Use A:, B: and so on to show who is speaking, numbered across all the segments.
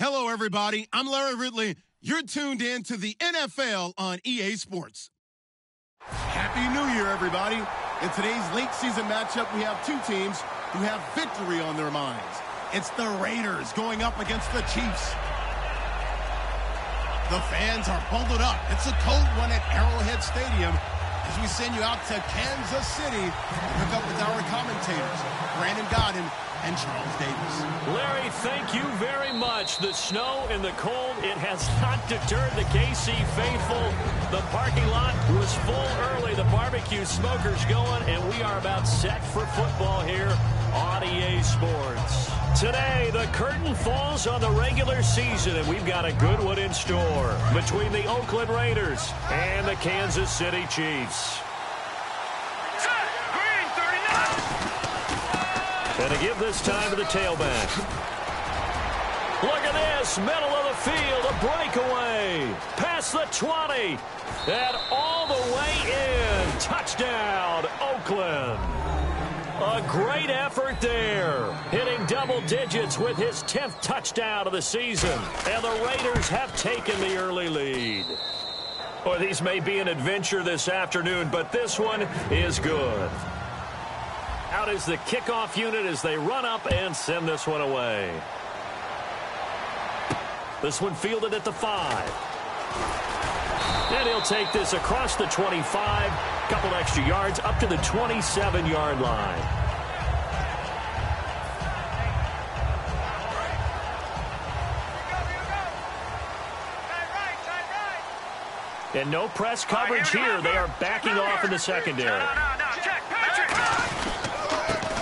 A: Hello, everybody. I'm Larry Ridley. You're tuned in to the NFL on EA Sports. Happy New Year, everybody. In today's late season matchup, we have two teams who have victory on their minds. It's the Raiders going up against the Chiefs. The fans are bundled up. It's a cold one at Arrowhead Stadium as we send you out to Kansas City to pick up with our commentators, Brandon Godden and Charles Davis.
B: Larry, thank you very much. The snow and the cold, it has not deterred the KC faithful. The parking lot was full early. The barbecue smoker's going, and we are about set for football here on EA Sports. Today, the curtain falls on the regular season, and we've got a good one in store between the Oakland Raiders and the Kansas City Chiefs. And to give this time to the tailback. Look at this, middle of the field, a breakaway. Past the 20, and all the way in. Touchdown, Oakland. A great effort there, hitting double digits with his 10th touchdown of the season. And the Raiders have taken the early lead. Well, these may be an adventure this afternoon, but this one is good. Out is the kickoff unit as they run up and send this one away. This one fielded at the 5. And he'll take this across the 25, couple extra yards up to the 27-yard line. And no press coverage here. They are backing off in the secondary.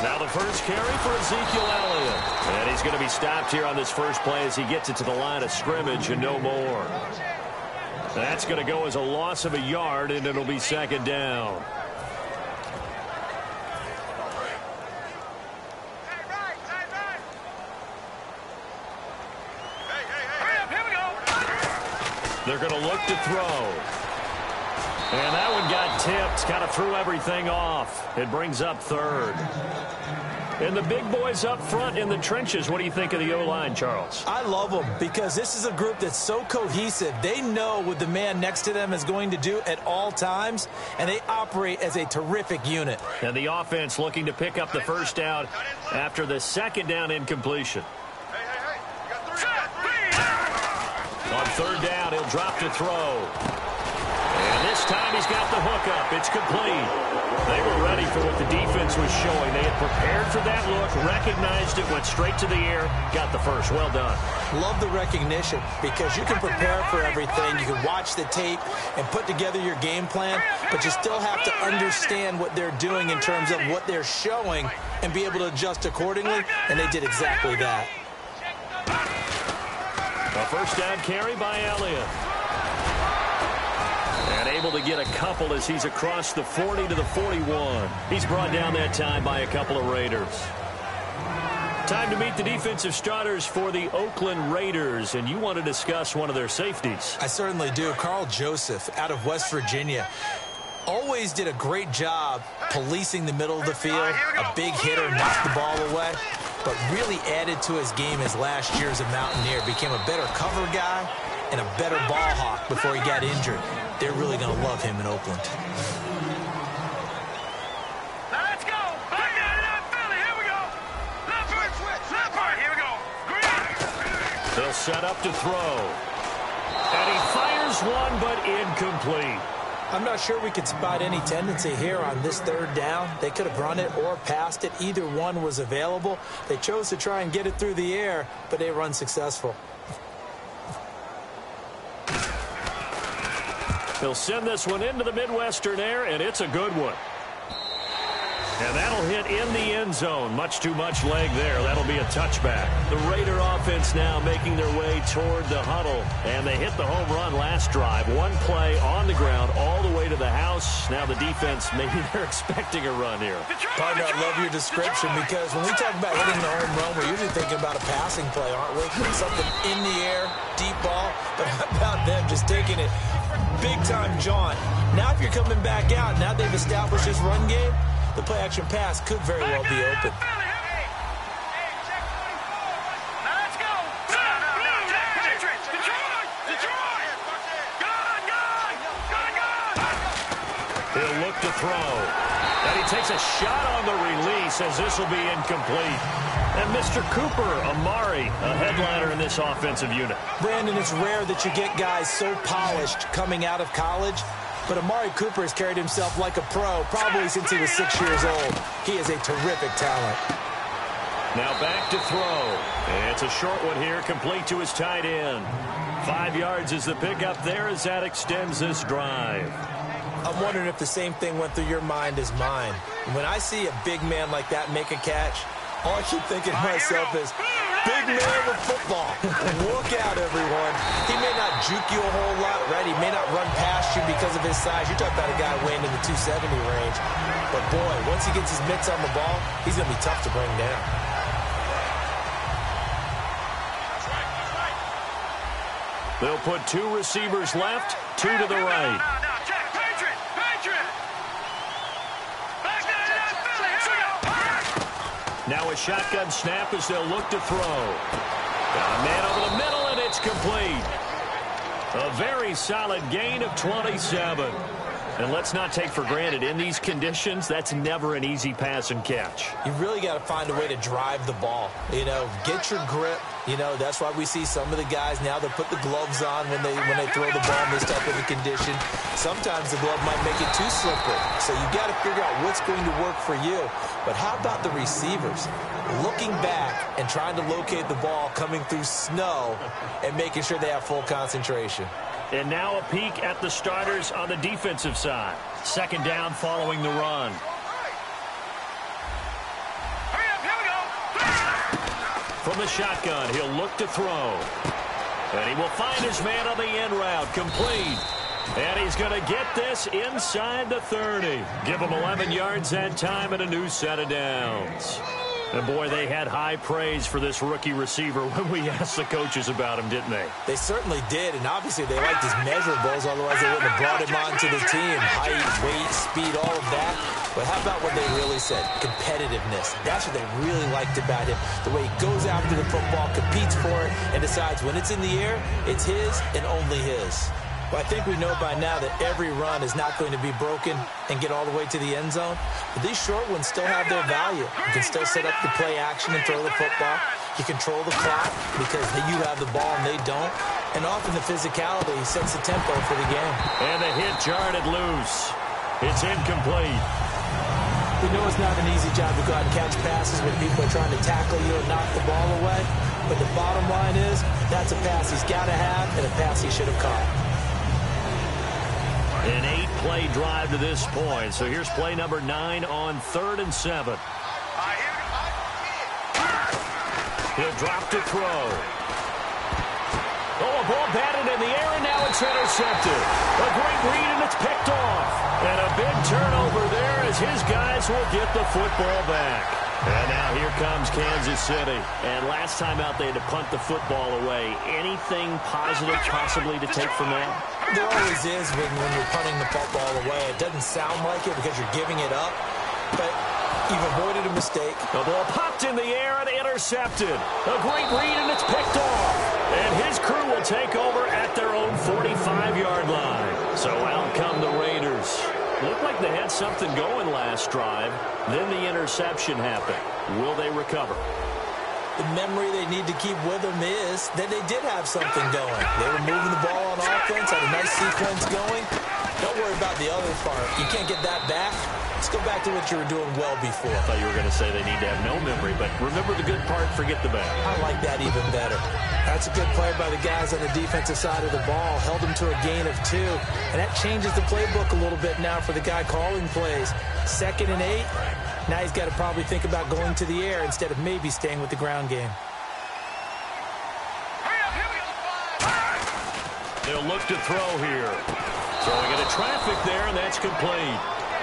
B: Now the first carry for Ezekiel Elliott. And he's going to be stopped here on this first play as he gets it to the line of scrimmage and no more. That's going to go as a loss of a yard, and it'll be second down. They're going to look to throw. And that one got tipped, kind of threw everything off. It brings up third. And the big boys up front in the trenches, what do you think of the O-line, Charles?
C: I love them because this is a group that's so cohesive. They know what the man next to them is going to do at all times, and they operate as a terrific unit.
B: And the offense looking to pick up the first down after the second down incompletion. On third down, he'll drop to throw. And this time he's got the hook up. It's complete. They were ready for what the defense was showing. They had prepared for that look, recognized it, went straight to the air, got the first. Well done.
C: Love the recognition because you can prepare for everything. You can watch the tape and put together your game plan, but you still have to understand what they're doing in terms of what they're showing and be able to adjust accordingly, and they did exactly that.
B: A first down carry by Elliott. And able to get a couple as he's across the 40 to the 41. He's brought down that time by a couple of Raiders. Time to meet the defensive starters for the Oakland Raiders, and you want to discuss one of their safeties.
C: I certainly do. Carl Joseph out of West Virginia. Always did a great job policing the middle of the field. A big hitter, knocked the ball away, but really added to his game as last year as a Mountaineer. Became a better cover guy and a better ball hawk before he got injured. They're really going to love him in Oakland.
D: Now let's go. Back down in Philly. Here we go. Left part. Here we go. Green.
B: They'll set up to throw. And he fires one, but incomplete.
C: I'm not sure we could spot any tendency here on this third down. They could have run it or passed it. Either one was available. They chose to try and get it through the air, but they were unsuccessful.
B: He'll send this one into the Midwestern air, and it's a good one. And that'll hit in the end zone. Much too much leg there. That'll be a touchback. The Raider offense now making their way toward the huddle. And they hit the home run last drive. One play on the ground all the way to the house. Now the defense, maybe they're expecting a run here.
C: Partner, I love your description because when we talk about hitting the home run, we're usually thinking about a passing play, aren't we? Something in the air, deep ball. But how about them just taking it big-time jaunt? Now if you're coming back out, now they've established this run game, the play-action pass could very well be open.
B: look to throw. And he takes a shot on the release as this will be incomplete. And Mr. Cooper, Amari, a headliner in this offensive unit.
C: Brandon, it's rare that you get guys so polished coming out of college, but Amari Cooper has carried himself like a pro probably since he was 6 years old. He is a terrific talent.
B: Now back to throw. And it's a short one here, complete to his tight end. 5 yards is the pickup there as that extends this drive.
C: I'm wondering if the same thing went through your mind as mine. When I see a big man like that make a catch, all I keep thinking to myself is, big man with football. Look out, everyone. He may not juke you a whole lot, right? He may not run past you because of his size. You're talking about a guy weighing in the 270 range. But, boy, once he gets his mitts on the ball, he's going to be tough to bring down.
B: They'll put 2 receivers left, 2 to the right. Now a shotgun snap as they'll look to throw. Got a man over the middle, and it's complete. A very solid gain of 27. And let's not take for granted, in these conditions, that's never an easy pass and catch.
C: You really got to find a way to drive the ball. You know, get your grip. You know, that's why we see some of the guys now that put the gloves on when they throw the ball in this type of a condition. Sometimes the glove might make it too slippery. So you got to figure out what's going to work for you. But how about the receivers? Looking back and trying to locate the ball coming through snow and making sure they have full concentration.
B: And now a peek at the starters on the defensive side. Second down following the run. From the shotgun, he'll look to throw. And he will find his man on the end route, complete. And he's going to get this inside the 30. Give him 11 yards that time and a new set of downs. And, boy, they had high praise for this rookie receiver when we asked the coaches about him, didn't they?
C: They certainly did, and obviously they liked his measurables, otherwise they wouldn't have brought him onto the team. Height, weight, speed, all of that. But how about what they really said? Competitiveness. That's what they really liked about him. The way he goes after the football, competes for it, and decides when it's in the air, it's his and only his. Well, I think we know by now that every run is not going to be broken and get all the way to the end zone. But these short ones still have their value. You can still set up the play action and throw the football. You control the clock because you have the ball and they don't. And often the physicality sets the tempo for the game.
B: And the hit jarred loose. It's incomplete.
C: We know it's not an easy job to go out and catch passes when people are trying to tackle you and knock the ball away. But the bottom line is that's a pass he's got to have and a pass he should have caught.
B: An 8-play drive to this point. So here's play number 9 on 3rd and 7. He'll drop to throw. Oh, a ball batted in the air, and now it's intercepted. A great read, and it's picked off. And a big turnover there as his guys will get the football back. And now here comes Kansas City. And last time out, they had to punt the football away. Anything positive possibly to take from that?
C: There always is when you're punting the football away. It doesn't sound like it because you're giving it up, but you've avoided a mistake.
B: The ball popped in the air and intercepted. A great read, and it's picked off. And his crew will take over at their own 45-yard line. So out come the Raiders. Looked like they had something going last drive. Then the interception happened. Will they recover?
C: The memory they need to keep with them is that they did have something going. They were moving the ball on offense, had a nice sequence going. Don't worry about the other part. You can't get that back. Let's go back to what you were doing well before.
B: I thought you were going to say they need to have no memory, but remember the good part, forget the bad.
C: I like that even better. That's a good play by the guys on the defensive side of the ball. Held them to a gain of 2. And that changes the playbook a little bit now for the guy calling plays. 2nd and 8. Now he's got to probably think about going to the air instead of maybe staying with the ground game.
B: They'll look to throw here. Throwing into traffic there, and that's complete.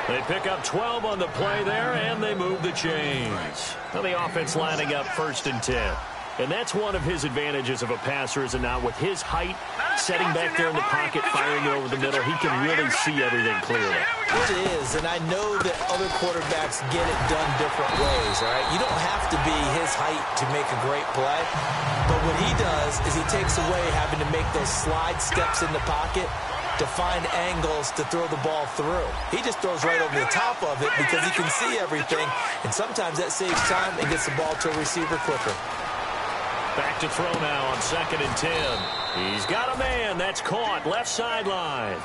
B: They pick up 12 on the play there, and they move the chains. Now the offense lining up 1st and 10. And that's one of his advantages of a passer, is it not? With his height, setting back there in the pocket, firing it over the middle, he can really see everything clearly.
C: It is, and I know that other quarterbacks get it done different ways, all right? You don't have to be his height to make a great play, but what he does is he takes away having to make those slide steps in the pocket to find angles to throw the ball through. He just throws right over the top of it because he can see everything, and sometimes that saves time and gets the ball to a receiver quicker.
B: Back to throw now on 2nd and 10. He's got a man. That's caught. Left sideline.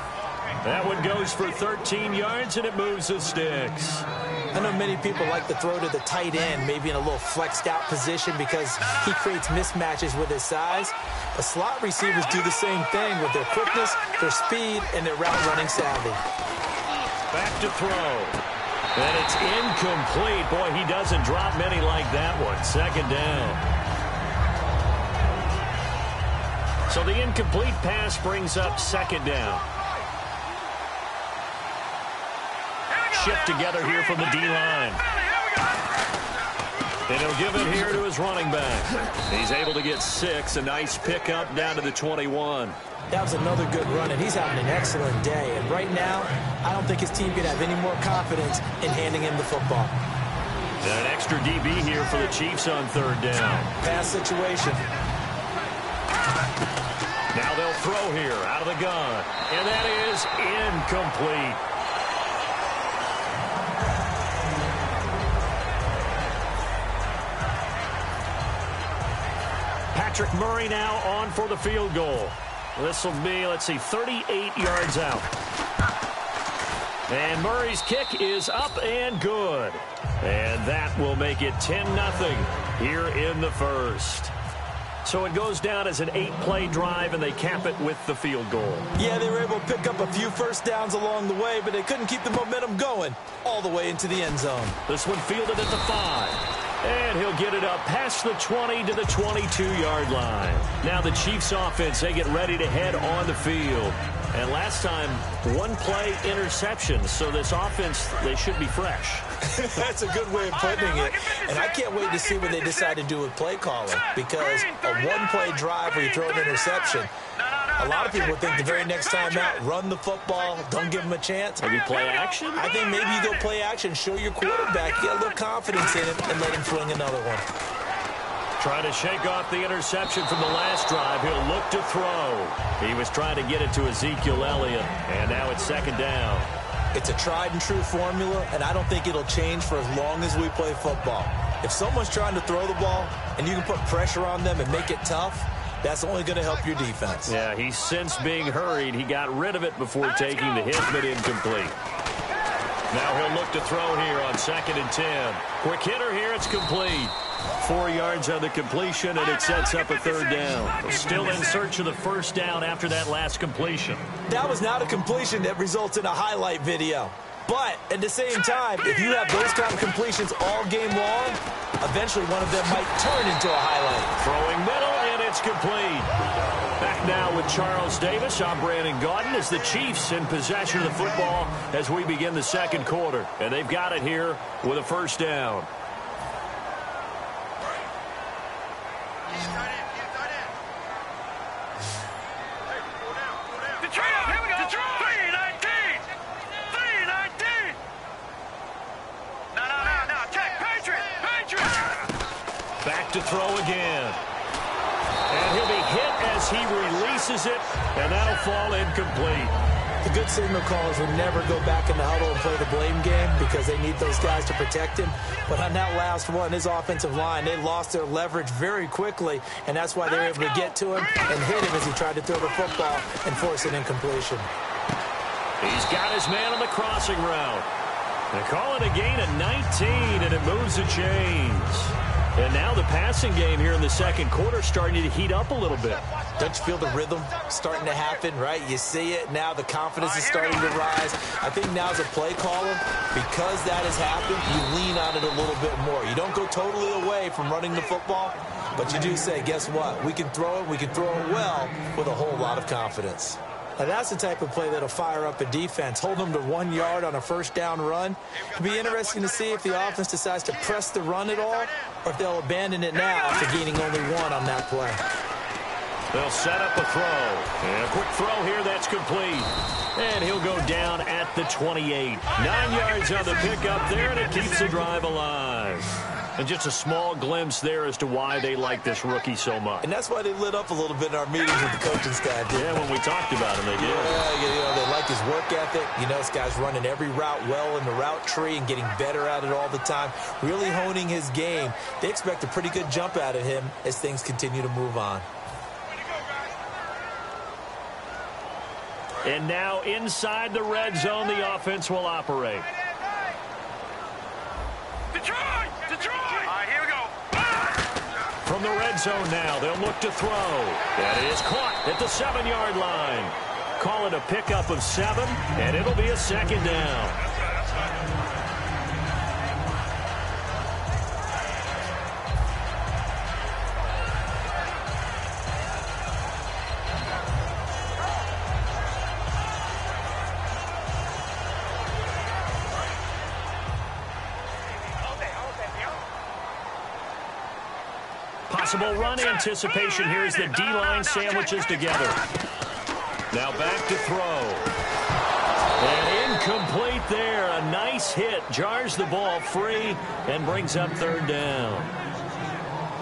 B: That one goes for 13 yards, and it moves the sticks.
C: I know many people like to throw to the tight end, maybe in a little flexed out position because he creates mismatches with his size. But slot receivers do the same thing with their quickness, their speed, and their route running savvy.
B: Back to throw. And it's incomplete. Boy, he doesn't drop many like that one. 2nd down. So the incomplete pass brings up 2nd down. Shift together here from the D-line. And he'll give it here to his running back. He's able to get 6. A nice pickup down to the 21.
C: That was another good run, and he's having an excellent day. And right now, I don't think his team can have any more confidence in handing him the football.
B: An extra DB here for the Chiefs on 3rd down.
C: Pass situation.
B: Now they'll throw here out of the gun. And that is incomplete. Patrick Murray now on for the field goal. This will be, 38 yards out. And Murray's kick is up and good. And that will make it 10-0 here in the first. So it goes down as an 8-play drive, and they cap it with the field goal.
C: Yeah, they were able to pick up a few first downs along the way, but they couldn't keep the momentum going all the way into the end zone.
B: This one fielded at the 5. And he'll get it up past the 20 to the 22-yard line. Now the Chiefs offense, they get ready to head on the field. And last time, 1-play interception. So this offense, they should be fresh.
C: That's a good way of putting it. And I can't wait to see what they decide to do with play calling. Because a 1-play drive where you throw an interception, a lot of people think the very next time out, run the football, don't give them a chance.
B: Maybe play action?
C: I think maybe you go play action, show your quarterback, get a little confidence in him, and let him fling another one.
B: Trying to shake off the interception from the last drive. He'll look to throw. He was trying to get it to Ezekiel Elliott, and now it's 2nd down.
C: It's a tried-and-true formula, and I don't think it'll change for as long as we play football. If someone's trying to throw the ball, and you can put pressure on them and make it tough, that's only going to help your defense.
B: Yeah, he's since being hurried. He got rid of it before taking the hit, but incomplete. Now he'll look to throw here on 2nd and 10. Quick hitter here, it's complete. 4 yards on the completion, and it sets up a 3rd down. Still in search of the 1st down after that last completion.
C: That was not a completion that results in a highlight video. But at the same time, if you have those kind of completions all game long, eventually one of them might turn into a highlight.
B: Throwing middle, and it's complete. Back now with Charles Davis. I'm Brandon Gaudin as the Chiefs in possession of the football as we begin the 2nd quarter. And they've got it here with a 1st down. Back to throw again. And he'll be hit as he releases it, and that'll fall incomplete.
C: The good signal callers would never go back in the huddle and play the blame game because they need those guys to protect him. But on that last one, his offensive line, they lost their leverage very quickly, and that's why they were able to get to him and hit him as he tried to throw the football and force an incompletion.
B: He's got his man on the crossing route. They call it a gain of 19, and it moves the chains. And now the passing game here in the 2nd quarter starting to heat up a little bit.
C: Don't you feel the rhythm starting to happen, right? You see it now. The confidence is starting to rise. I think now as a play caller, because that has happened, you lean on it a little bit more. You don't go totally away from running the football, but you do say, guess what? We can throw it. We can throw it well with a whole lot of confidence. Now, that's the type of play that'll fire up a defense. Hold them to 1 yard on a 1st down run. It'll be interesting to see if the offense decides to press the run at all or if they'll abandon it now after gaining only 1 on that play.
B: They'll set up a throw. And a quick throw here, that's complete. And he'll go down at the 28. 9 yards on the pickup there, and it keeps the drive alive. And just a small glimpse there as to why they like this rookie so much.
C: And that's why they lit up a little bit in our meetings with the coaching staff.
B: Yeah, when we talked about him, they did.
C: Yeah, they like his work ethic. This guy's running every route well in the route tree and getting better at it all the time, really honing his game. They expect a pretty good jump out of him as things continue to move on.
B: And now inside the red zone, the offense will operate.
D: Detroit! All right, here we go.
B: From the red zone now, they'll look to throw. That is caught at the 7-yard line. Call it a pickup of 7, and it'll be a second down. Possible run anticipation here as the D-line sandwiches together. Now back to throw. And incomplete there. A nice hit. Jars the ball free and brings up third down.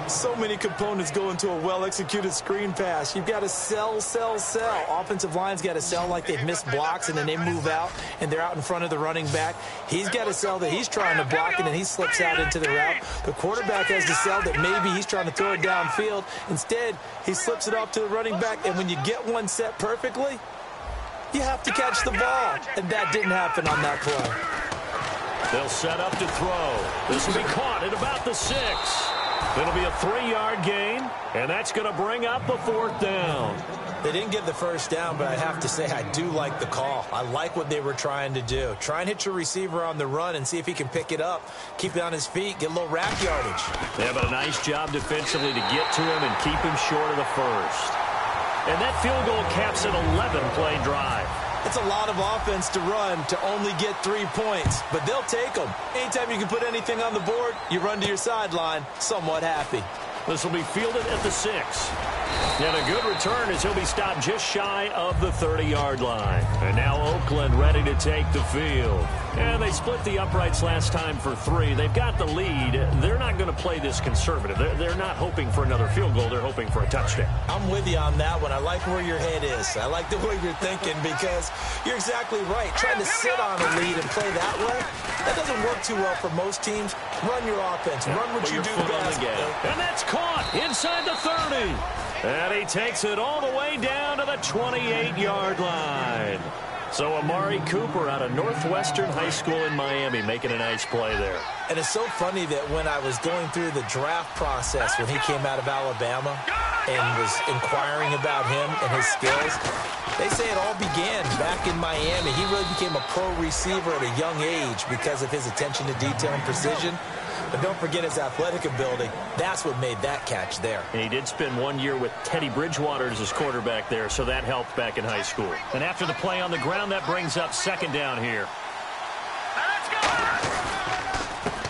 C: So many components go into a well-executed screen pass. You've got to sell. Offensive line's got to sell like they've missed blocks, and then they move out, and they're out in front of the running back. He's got to sell that he's trying to block, and then he slips out into the route. The quarterback has to sell that maybe he's trying to throw it downfield. Instead, he slips it off to the running back, and when you get one set perfectly, you have to catch the ball, and that didn't happen on that play.
B: They'll set up to throw. This will be caught at about the 6. It'll be a 3-yard gain, and that's going to bring up a fourth down.
C: They didn't get the first down, but I have to say I do like the call. I like what they were trying to do. Try and hit your receiver on the run and see if he can pick it up, keep it on his feet, get a little rack yardage.
B: Yeah, but a nice job defensively to get to him and keep him short of the first. And that field goal caps an 11-play drive.
C: It's a lot of offense to run to only get 3 points, but they'll take them. Anytime you can put anything on the board, you run to your sideline somewhat happy.
B: This will be fielded at the 6. And a good return as he'll be stopped just shy of the 30-yard line. And now Oakland ready to take the field. And they split the uprights last time for 3. They've got the lead. They're not going to play this conservative. They're not hoping for another field goal. They're hoping for a touchdown.
C: I'm with you on that one. I like where your head is. I like the way you're thinking because you're exactly right. Trying to sit on a lead and play that way, that doesn't work too well for most teams. Run your offense. Run what you do best.
B: And that's caught inside the 30. And he takes it all the way down to the 28-yard line. So Amari Cooper out of Northwestern High School in Miami making a nice play there.
C: And it's so funny that when I was going through the draft process when he came out of Alabama and was inquiring about him and his skills, they say it all began back in Miami. He really became a pro receiver at a young age because of his attention to detail and precision. But don't forget his athletic ability. That's what made that catch there.
B: And he did spend 1 year with Teddy Bridgewater as his quarterback there, so that helped back in high school. And after the play on the ground, that brings up second down here.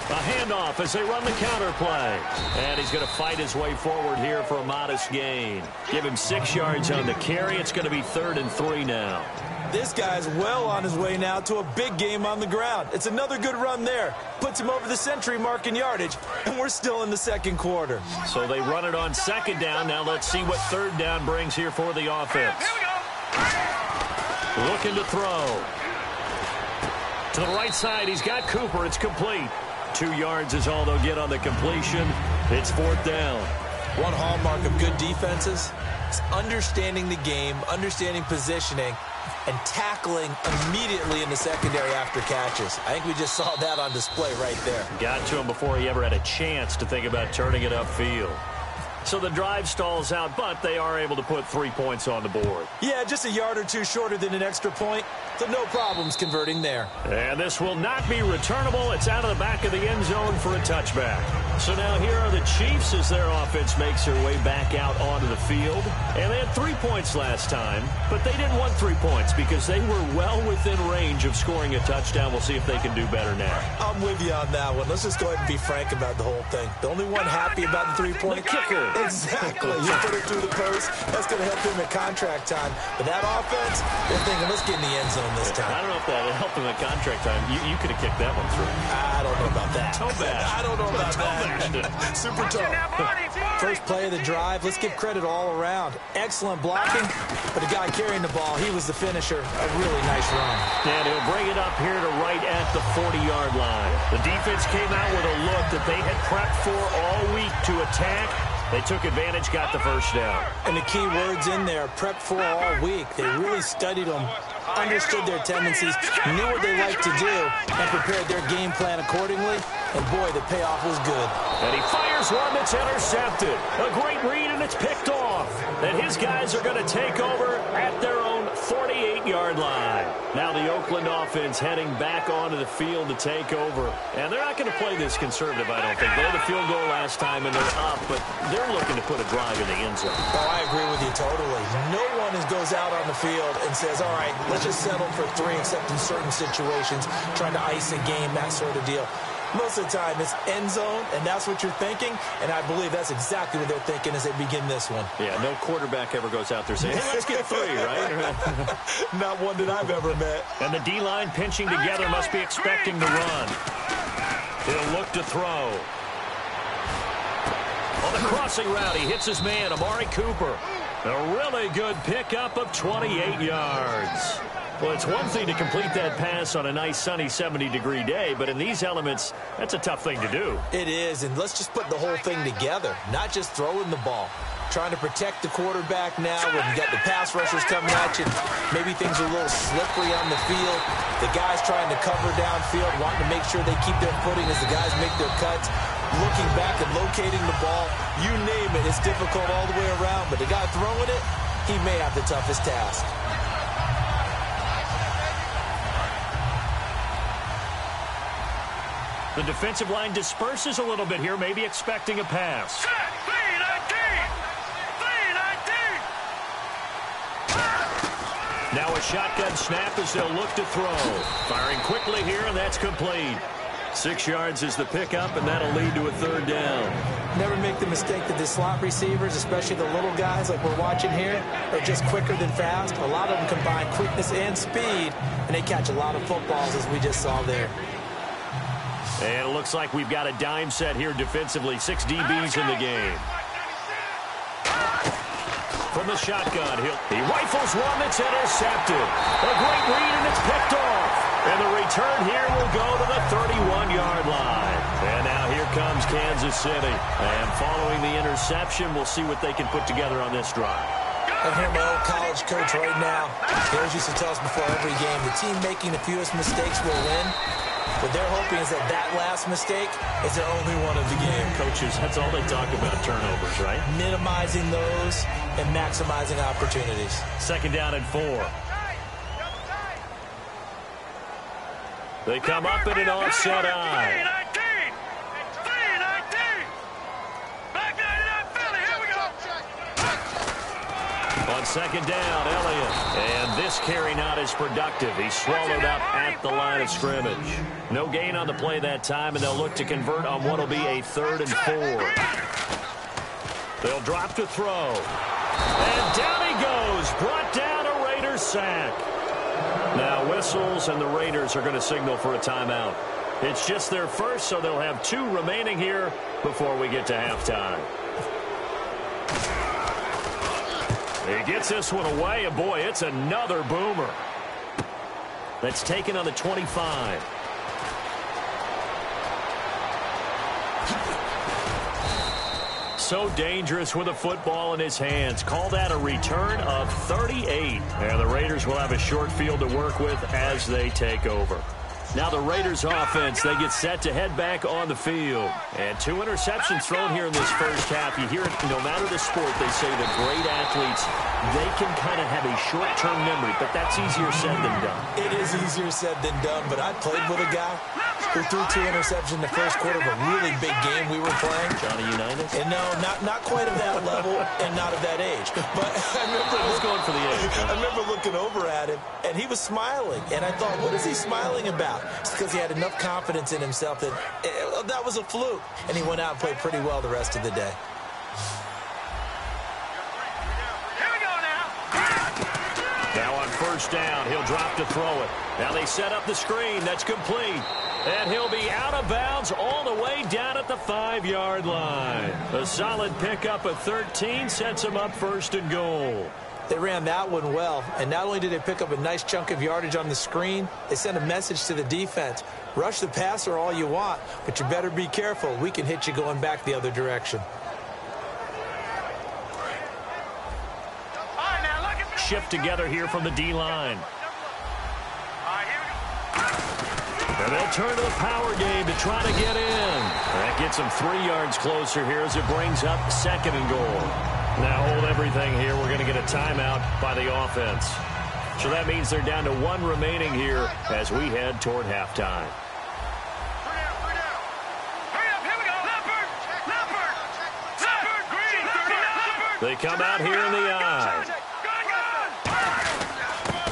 B: A handoff as they run the counter play. And he's going to fight his way forward here for a modest gain. Give him 6 yards on the carry. It's going to be 3rd and 3 now.
C: This guy's well on his way now to a big game on the ground. It's another good run there. Puts him over the century mark in yardage, and we're still in the second quarter.
B: So they run it on second down. Now let's see what third down brings here for the offense. Looking to throw. To the right side, he's got Cooper. It's complete. 2 yards is all they'll get on the completion. It's 4th down.
C: One hallmark of good defenses is understanding the game, understanding positioning, and tackling immediately in the secondary after catches. I think we just saw that on display right there.
B: Got to him before he ever had a chance to think about turning it upfield. So the drive stalls out, but they are able to put 3 points on the board.
C: Yeah, just a yard or two shorter than an extra point, so no problems converting there.
B: And this will not be returnable. It's out of the back of the end zone for a touchback. So now here are the Chiefs as their offense makes their way back out onto the field. And they had 3 points last time, but they didn't want 3 points because they were well within range of scoring a touchdown. We'll see if they can do better now.
C: I'm with you on that one. Let's just go ahead and be frank about the whole thing. The only one happy about the 3-point
B: kicker.
C: Exactly. You put it through the post. That's going to help him at contract time. But that offense, they're thinking, let's get in the end zone this time.
B: I don't know if that helped him at contract time. You could have kicked that one through.
C: I don't know about that.
B: Toe bash.
C: I don't know about that.
B: flashed it.
C: Super tall. First play of the drive. Let's give credit all around. Excellent blocking, but the guy carrying the ball, he was the finisher. A really nice run.
B: And he'll bring it up here to right at the 40-yard line. The defense came out with a look that they had prepped for all week to attack. They took advantage, got the first down.
C: And the key words in there, prepped for all week. They really studied them, understood their tendencies, knew what they like to do, and prepared their game plan accordingly. And, boy, the payoff was good.
B: And he fires one that's intercepted. A great read, and it's picked off. And his guys are going to take over at their own 48-yard line. Now the Oakland offense heading back onto the field to take over. And they're not going to play this conservative, I don't think. They had the field goal last time, and they're up, but they're looking to put a drive in the end zone.
C: Oh, I agree with you totally. No one goes out on the field and says, all right, let's just settle for 3, except in certain situations, trying to ice a game, that sort of deal. Most of the time, it's end zone, and that's what you're thinking, and I believe that's exactly what they're thinking as they begin this one.
B: Yeah, no quarterback ever goes out there saying, hey, let's get 3, right?
C: Not one that I've ever met.
B: And the D-line pinching together must be expecting to run. He'll look to throw. On the crossing route, he hits his man, Amari Cooper. A really good pickup of 28 yards. Well, it's one thing to complete that pass on a nice sunny 70-degree day, but in these elements, that's a tough thing to do.
C: It is, and let's just put the whole thing together, not just throwing the ball. Trying to protect the quarterback now when you got the pass rushers coming at you. Maybe things are a little slippery on the field. The guys trying to cover downfield, wanting to make sure they keep their footing as the guys make their cuts. Looking back and locating the ball, you name it, it's difficult all the way around, but the guy throwing it, he may have the toughest task.
B: The defensive line disperses a little bit here, maybe expecting a pass. Now a shotgun snap as they'll look to throw. Firing quickly here, and that's complete. 6 yards is the pickup, and that'll lead to a 3rd down.
C: Never make the mistake that the slot receivers, especially the little guys like we're watching here, are just quicker than fast. A lot of them combine quickness and speed, and they catch a lot of footballs, as we just saw there.
B: And it looks like we've got a dime set here defensively. 6 DBs in the game. From the shotgun, he rifles one that's intercepted. A great read, and it's picked off. And the return here will go to the 31-yard line. And now here comes Kansas City. And following the interception, we'll see what they can put together on this drive.
C: I hear my old college coach right now. He always used to tell us before every game, the team making the fewest mistakes will win. What they're hoping is that last mistake is their only one of the game.
B: Coaches, that's all they talk about, turnovers, right?
C: Minimizing those and maximizing opportunities.
B: 2nd down and 4. They come up in an offset eye. On 2nd down, Elliott. And this carry not as productive. He's swallowed up at the line of scrimmage. No gain on the play that time, and they'll look to convert on what will be a 3rd and 4. They'll drop to throw. And down he goes. Brought down, a Raiders sack. Now whistles, and the Raiders are going to signal for a timeout. It's just their first, so they'll have 2 remaining here before we get to halftime. He gets this one away, and boy, it's another boomer. That's taken on the 25. So dangerous with a football in his hands. Call that a return of 38. And the Raiders will have a short field to work with as they take over. Now the Raiders offense, they get set to head back on the field. And 2 interceptions thrown here in this first half. You hear it, no matter the sport, they say the great athletes, they can kind of have a short-term memory, but that's easier said than done.
C: It is easier said than done, but I played with a guy who threw 2 interceptions in the first quarter of a really big game we were playing.
B: Johnny Unitas?
C: And no, not quite of that level and not of that age. But I
B: was going for the age.
C: I remember looking over at him, and he was smiling. And I thought, what is he smiling about? It's because he had enough confidence in himself that that was a fluke. And he went out and played pretty well the rest of the day.
B: Now on 1st down, he'll drop to throw it. Now they set up the screen. That's complete. And he'll be out of bounds all the way down at the 5-yard line. A solid pickup of 13 sets him up first and goal.
C: They ran that one well, and not only did they pick up a nice chunk of yardage on the screen, they sent a message to the defense. Rush the passer all you want, but you better be careful. We can hit you going back the other direction.
B: Shift together here from the D-line. And they'll turn to the power game to try to get in. That gets them 3 yards closer here as it brings up second and goal. Now hold everything here. We're going to get a timeout by the offense. So that means they're down to 1 remaining here as we head toward halftime. They come out here in the eye.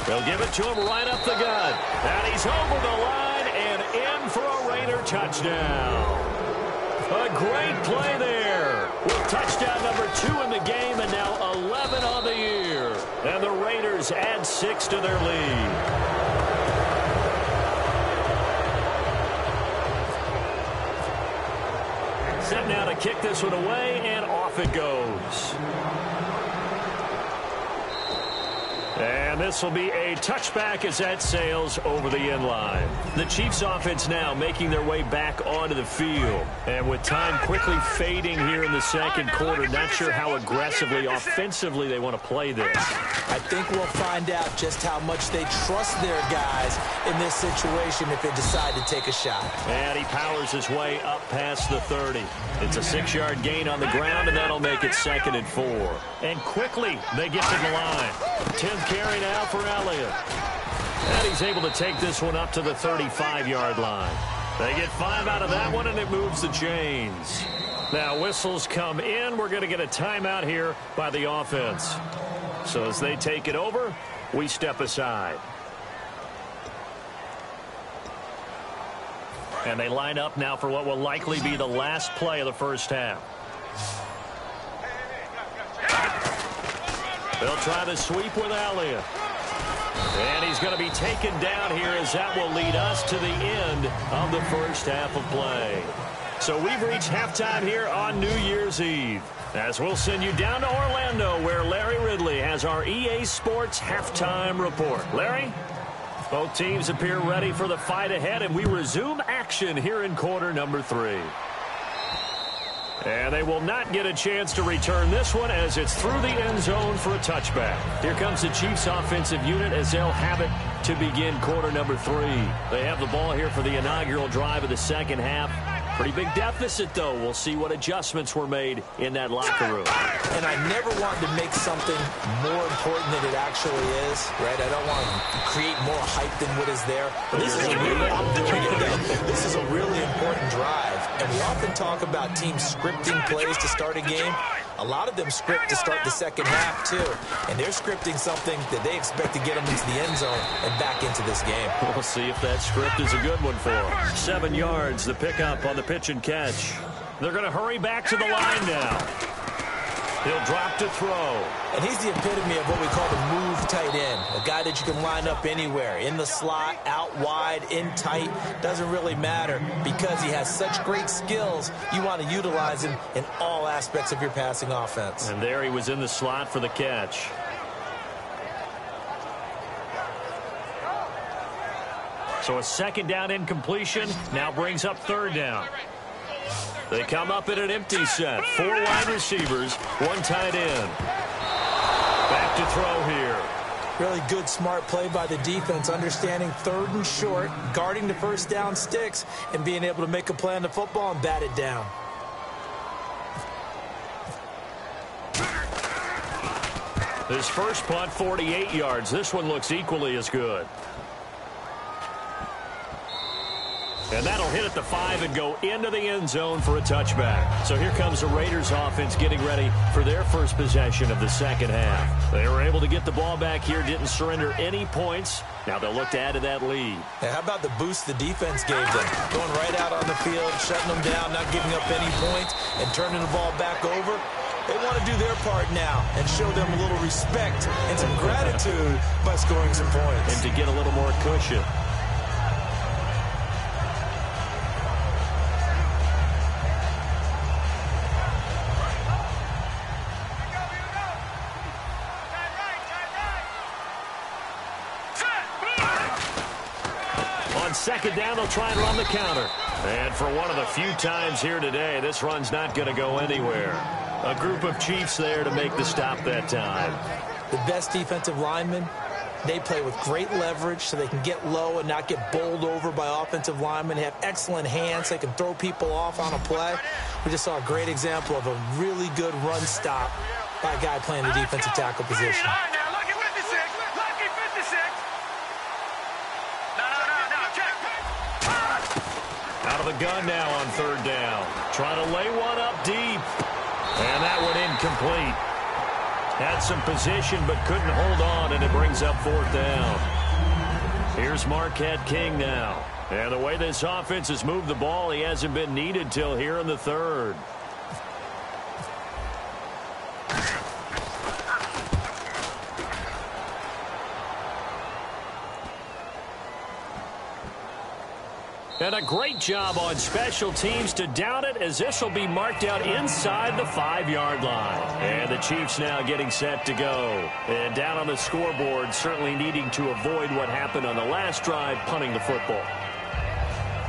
B: They'll give it to him right up the gut. And he's over the line and in for a Raider touchdown. A great play there with touchdown number 2 in the game and now 11 on the year. And the Raiders add 6 to their lead. Set now to kick this one away, and off it goes. And this will be a touchback as that sails over the end line. The Chiefs offense now making their way back onto the field. And with time quickly fading here in the second quarter, not sure how aggressively, offensively they want to play this.
C: I think we'll find out just how much they trust their guys in this situation if they decide to take a shot. And he powers his way up past the 30. It's a 6-yard gain on the ground, and that'll make it 2nd and 4.
B: And quickly they get to the line. 10th carry now for Elliott. And he's able to take this one up to the 35-yard line. They get 5 out of that one, and it moves the chains. Now whistles come in. We're going to get a timeout here by the offense. So as they take it over, we step aside. And they line up now for what will likely be the last play of the first half. They'll try the sweep with Elliott. And he's going to be taken down here as that will lead us to the end of the first half of play. So we've reached halftime here on New Year's Eve. As we'll send you down to Orlando where Larry Ridley has our EA Sports halftime report. Larry? Both teams appear ready for the fight ahead, and we resume action here in quarter number 3. And they will not get a chance to return this one as it's through the end zone for a touchback. Here comes the Chiefs offensive unit as they'll have it to begin quarter number 3. They have the ball here for the inaugural drive of the second half. Pretty big deficit, though. We'll see what adjustments were made in that locker room.
C: And I never want to make something more important than it actually is, right? I don't want to create more hype than what is there. But this is a really important drive. And we often talk about teams scripting plays to start a game. A lot of them script to start the second half, too. And they're scripting something that they expect to get them into the end zone and back into this game.
B: We'll see if that script is a good one for them. 7 yards, the pickup on the pitch and catch. They're going to hurry back to the line now. He'll drop to throw.
C: And he's the epitome of what we call the move tight end. A guy that you can line up anywhere. In the slot, out wide, in tight. Doesn't really matter because he has such great skills. You want to utilize him in all aspects of your passing offense.
B: And there he was in the slot for the catch. So a second down incompletion now brings up third down. They come up in an empty set. 4 wide receivers, 1 tight end. Back to throw here.
C: Really good, smart play by the defense, understanding 3rd and short, guarding the first down sticks, and being able to make a play on the football and bat it down.
B: His first punt, 48 yards. This one looks equally as good. And that'll hit at the 5 and go into the end zone for a touchback. So here comes the Raiders offense getting ready for their first possession of the second half. They were able to get the ball back here, didn't surrender any points. Now they'll look to add to that lead.
C: And how about the boost the defense gave them? Going right out on the field, shutting them down, not giving up any points, and turning the ball back over. They want to do their part now and show them a little respect and some gratitude by scoring some points.
B: And to get a little more cushion. second down, they'll try and run the counter. And for one of the few times here today, this run's not going to go anywhere. A group of Chiefs there to make the stop that time.
C: The best defensive linemen, they play with great leverage so they can get low and not get bowled over by offensive linemen. They have excellent hands. They can throw people off on a play. We just saw a great example of a really good run stop by a guy playing the defensive tackle position.
B: Out of the gun now on third down. Trying to lay one up deep. And that one incomplete. Had some position but couldn't hold on, and it brings up fourth down. Here's Marquette King now. And the way this offense has moved the ball, he hasn't been needed till here in the third. And a great job on special teams to down it, as this will be marked out inside the 5-yard line. And the Chiefs now getting set to go. And down on the scoreboard, certainly needing to avoid what happened on the last drive, punting the football.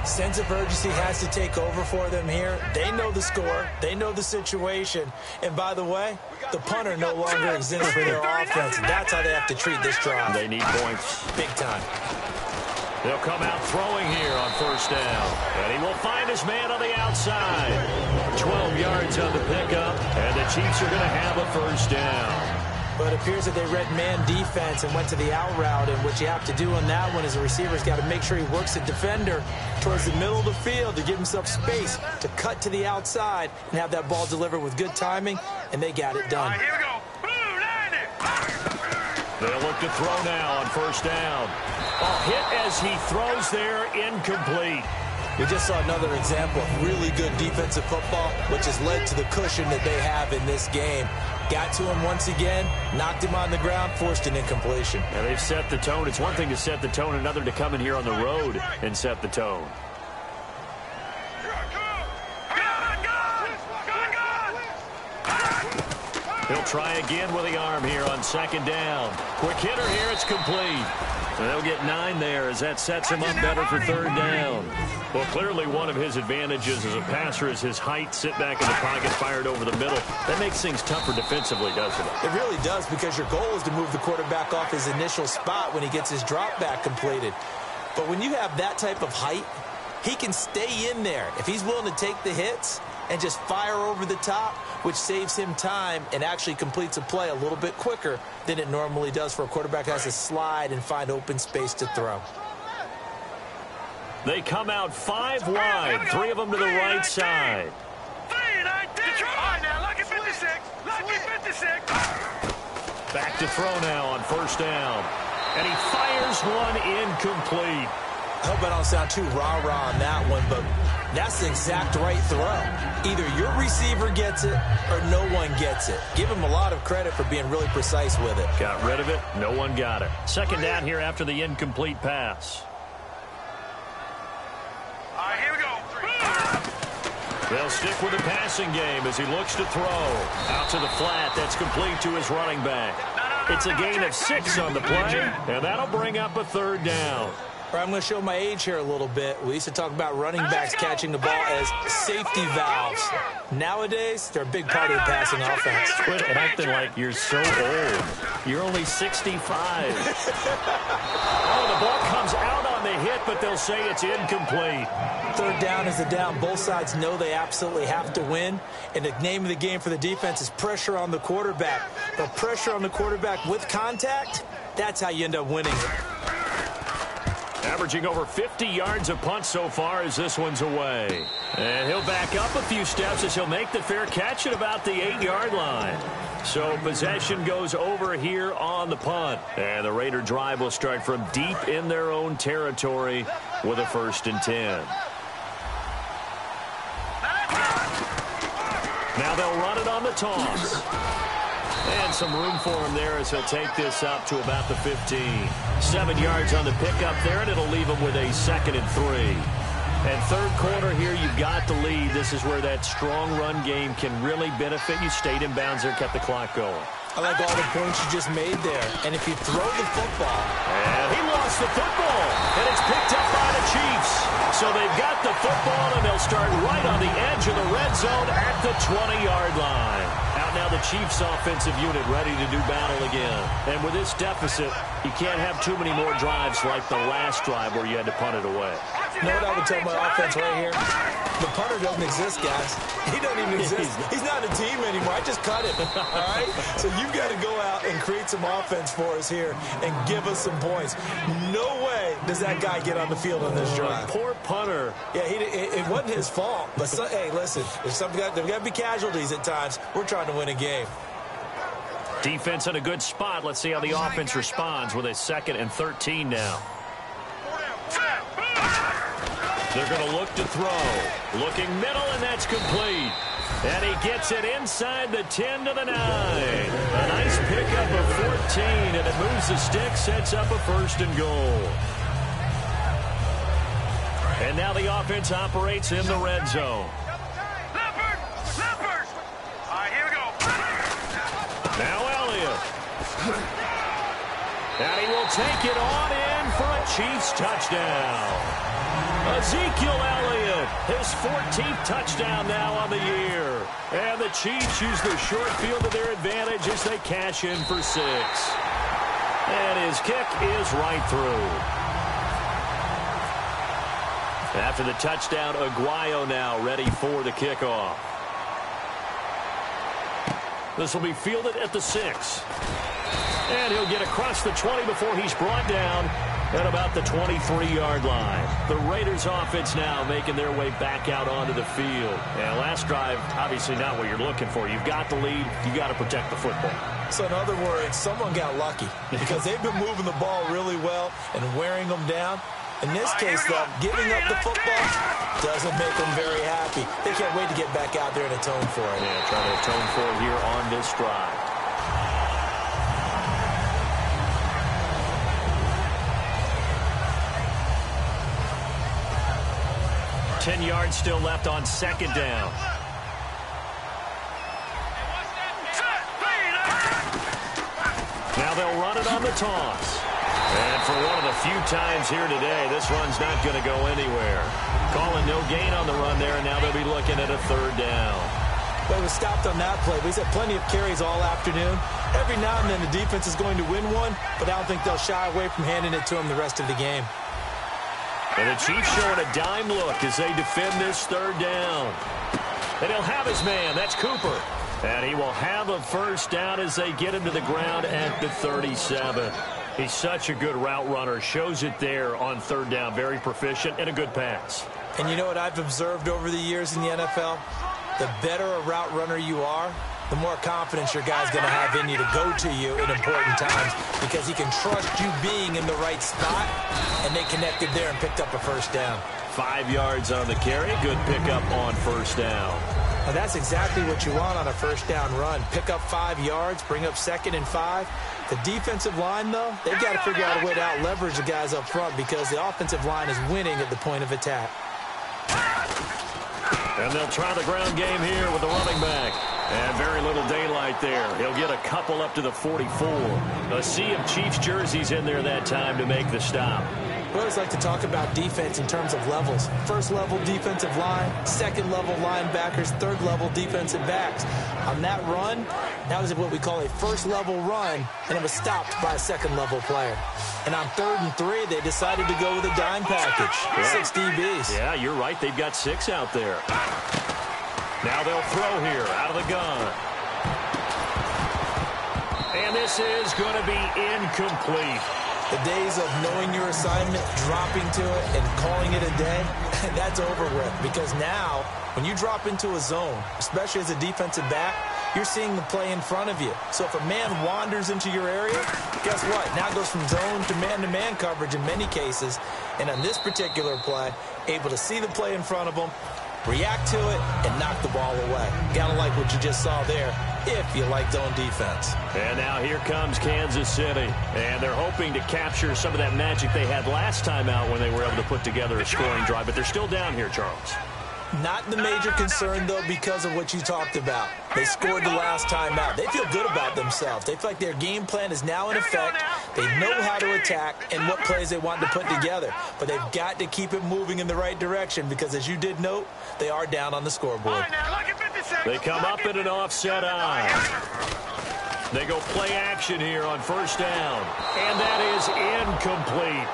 C: Sense of urgency has to take over for them here. They know the score. They know the situation. And by the way, the punter no longer exists for their offense. That's how they have to treat this drive.
B: They need points.
C: Big time.
B: They'll come out throwing here on first down. And he will find his man on the outside. 12 yards on the pickup. And the Chiefs are going to have a first down.
C: But it appears that they read man defense and went to the out route. And what you have to do on that one is the receiver's got to make sure he works the defender towards the middle of the field to give himself space to cut to the outside and have that ball delivered with good timing. And they got it done.
D: All right, here we go.
B: They'll look to throw now on first down. A hit as he throws there, incomplete.
C: We just saw another example of really good defensive football, which has led to the cushion that they have in this game. Got to him once again, knocked him on the ground, forced an incompletion.
B: And they've set the tone. It's one thing to set the tone, another to come in here on the road and set the tone. He'll try again with the arm here on second down. Quick hitter here, it's complete. And they'll get 9 there as that sets him up better for third down. Well, clearly one of his advantages as a passer is his height, sit back in the pocket, fired over the middle. That makes things tougher defensively, doesn't it?
C: It really does, because your goal is to move the quarterback off his initial spot when he gets his drop back completed. But when you have that type of height, he can stay in there if he's willing to take the hits and just fire over the top, which saves him time and actually completes a play a little bit quicker than it normally does for a quarterback who has to slide and find open space to throw.
B: They come out 5 wide, 3 of them to the right side. Back to throw now on first down. And he fires one incomplete.
C: I hope I don't sound too rah-rah on that one, but that's the exact right throw. Either your receiver gets it or no one gets it. Give him a lot of credit for being really precise with it.
B: Got rid of it. No one got it. Second down here after the incomplete pass.
D: All right, here we go.
B: They'll stick with the passing game as he looks to throw. Out to the flat. That's complete to his running back. It's a gain of 6 on the play, and that'll bring up a third down.
C: I'm going to show my age here a little bit. We used to talk about running backs catching the ball as safety valves. Nowadays, they're a big part of the passing offense.
B: Quit acting like you're so old. You're only 65. Oh, the ball comes out on the hit, but they'll say it's incomplete.
C: Third down is the down. Both sides know they absolutely have to win. And the name of the game for the defense is pressure on the quarterback. But pressure on the quarterback with contact, that's how you end up winning.
B: Averaging over 50 yards a punt so far as this one's away. And he'll back up a few steps as he'll make the fair catch at about the 8-yard line. So possession goes over here on the punt. And the Raider drive will start from deep in their own territory with a 1st and 10. Now they'll run it on the toss. And some room for him there as he'll take this up to about the 15. 7 yards on the pickup there, and it'll leave him with a 2nd and 3. And third quarter here, you've got the lead. This is where that strong run game can really benefit you. Stayed in bounds there, kept the clock going.
C: I like all the points you just made there. And if you throw the football.
B: And he lost the football. And it's picked up by the Chiefs. So they've got the football, and they'll start right on the edge of the red zone at the 20-yard line. Out now the Chiefs' offensive unit ready to do battle again. And with this deficit, you can't have too many more drives like the last drive where you had to punt it away.
C: You know what I would tell my offense right here? The punter doesn't exist, guys. He doesn't even exist. He's not a team anymore. I just cut him, all right? So you've got to go out and create some offense for us here and give us some points. No way does that guy get on the field on this drive.
B: Poor punter.
C: Yeah, it wasn't his fault. But, hey, listen, there's got to be casualties at times. We're trying to win a game.
B: Defense in a good spot. Let's see how the offense responds with a 2nd and 13 now. They're going to look to throw. Looking middle, and that's complete. And he gets it inside the 10 to the 9. A nice pickup of 14, and it moves the stick, sets up a 1st and goal. And now the offense operates in the red zone.
D: Leopard! Leopard! All right, here we go.
B: Now Elliott. And he will take it on in for a Chiefs touchdown. Ezekiel Elliott, his 14th touchdown now on the year. And the Chiefs use the short field to their advantage as they cash in for 6. And his kick is right through. After the touchdown, Aguayo now ready for the kickoff. This will be fielded at the 6. And he'll get across the 20 before he's brought down at about the 23-yard line. The Raiders offense now making their way back out onto the field. And last drive, obviously not what you're looking for. You've got the lead. You've got to protect the football.
C: So in other words, someone got lucky because they've been moving the ball really well and wearing them down. In this case, though, giving up the football doesn't make them very happy. They can't wait to get back out there and atone for it.
B: Yeah, trying to atone for it here on this drive. $10 yards still left on 2nd down. Now they'll run it on the toss. And for one of the few times here today, this run's not going to go anywhere. Calling no gain on the run there, and now they'll be looking at a 3rd down.
C: Well, it was stopped on that play. We've had plenty of carries all afternoon. Every now and then the defense is going to win one, but I don't think they'll shy away from handing it to them the rest of the game.
B: And the Chiefs showing a dime look as they defend this 3rd down. And he'll have his man. That's Cooper. And he will have a 1st down as they get him to the ground at the 37. He's such a good route runner. Shows it there on 3rd down. Very proficient and a good pass.
C: And you know what I've observed over the years in the NFL? The better a route runner you are, the more confidence your guy's going to have in you to go to you in important times because he can trust you being in the right spot, and they connected there and picked up a 1st down.
B: 5 yards on the carry. Good pickup on 1st down.
C: Now that's exactly what you want on a 1st down run. Pick up 5 yards, bring up 2nd and 5. The defensive line, though, they've got to figure out a way to out-leverage the guys up front because the offensive line is winning at the point of attack.
B: And they'll try the ground game here with the running back. And very little daylight there. He'll get a couple up to the 44. A sea of Chiefs jerseys in there that time to make the stop.
C: We always like to talk about defense in terms of levels. 1st level defensive line, 2nd level linebackers, 3rd level defensive backs. On that run, that was what we call a 1st level run, and it was stopped by a 2nd level player. And on 3rd and 3, they decided to go with a dime package.
B: Yeah.
C: 6 DBs.
B: Yeah, you're right. They've got 6 out there. Now they'll throw here out of the gun. And this is going to be incomplete.
C: The days of knowing your assignment, dropping to it, and calling it a day, that's over with. Because now, when you drop into a zone, especially as a defensive back, you're seeing the play in front of you. So if a man wanders into your area, guess what? Now it goes from zone to man coverage in many cases. And on this particular play, able to see the play in front of him, react to it, and knock the ball away. Gotta like what you just saw there, if you like zone defense.
B: And now here comes Kansas City. And they're hoping to capture some of that magic they had last time out when they were able to put together a scoring drive. But they're still down here, Charles.
C: Not the major concern, though, because of what you talked about. They scored the last time out. They feel good about themselves. They feel like their game plan is now in effect. They know how to attack and what plays they want to put together. But they've got to keep it moving in the right direction because, as you did note, they are down on the scoreboard.
B: They come up in an offset eye. They go play action here on first down. And that is incomplete.